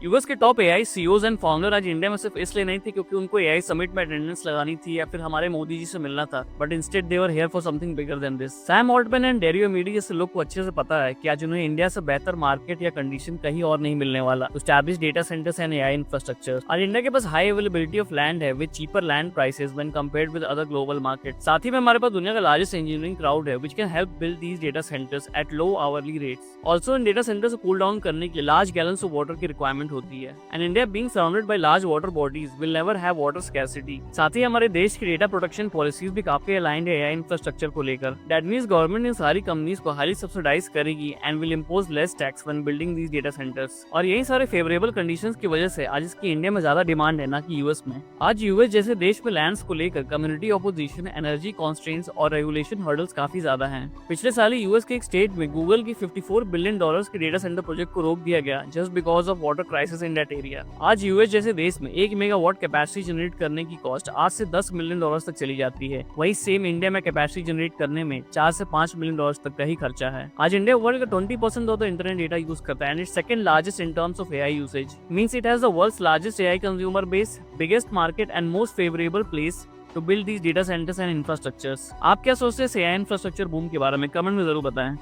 US के top AI CEOs and founder आज India में सिर्फ इसलिए नहीं थे क्योंकि उनको एआई समिट में अटेंडेंस लगानी थी या फिर हमारे मोदी जी से मिलना था, but instead they were here for something bigger than this. Sam Altman and Dario midi जैसे लोग को अच्छे से पता है कि आज उन्हें इंडिया से बेहतर मार्केट या कंडीशन कहीं और नहीं मिलने वाला। Establish data centres and AI infrastructure. आज इंडिया के पास हाई अवेलेबिलिटी ऑफ लैंड है with cheaper land prices when compared with other global market. साथ ही में हमारे पास दुनिया का लार्जेस्ट इंजीनियरिंग क्राउड है which can help build these data centres at low hourly rates. Also in data centres को cool down करने के लिए लार्ज गैलन्स ऑफ वाटर की रिक्वायरमेंट होती है and India being surrounded by large water bodies will never have water scarcity. साथ ही हमारे देश की डेटा प्रोटेक्शन पॉलिसीज भी काफी अलाइंड है एआई इंफ्रास्ट्रक्चर को लेकर। दैट मींस गवर्नमेंट इन सारी कंपनीज को हाईली सब्सिडाइज करेगी and will impose less tax when building these data centres. और यही सारे फेवरेबल कंडीशंस की वजह से आज इसकी इंडिया में ज्यादा डिमांड है ना कि यूएस में। आज यूएस जैसे देश में लैंड्स को लेकर कम्युनिटी ऑपोजिशन, एनर्जी कॉन्स्ट्रेंट्स और रेगुलेशन हर्डल्स काफी ज्यादा हैं। पिछले साल ही यूएस के एक स्टेट में गूगल की $54 बिलियन के डेटा सेंटर प्रोजेक्ट को रोक दिया गया just because of water crisis in that area. आज यूएस जैसे देश में 1 मेगावाट कैपेसिटी जनरेट करने की कॉस्ट 8 से $10 मिलियन तक चली जाती है। वही सेम इंडिया में कैपेसिटी जनरेट करने में 4 से $5 मिलियन तक का ही खर्चा है। आज इंडिया वर्ल्ड का 20% of the internet data use करता है and it's second largest in terms of AI usage. Means it has the world's largest AI consumer base, biggest market and most favourable place to build these data centres and infrastructures. आप क्या सोचते हैं AI infrastructure boom के बारे में? Comment में जरूर बताएं।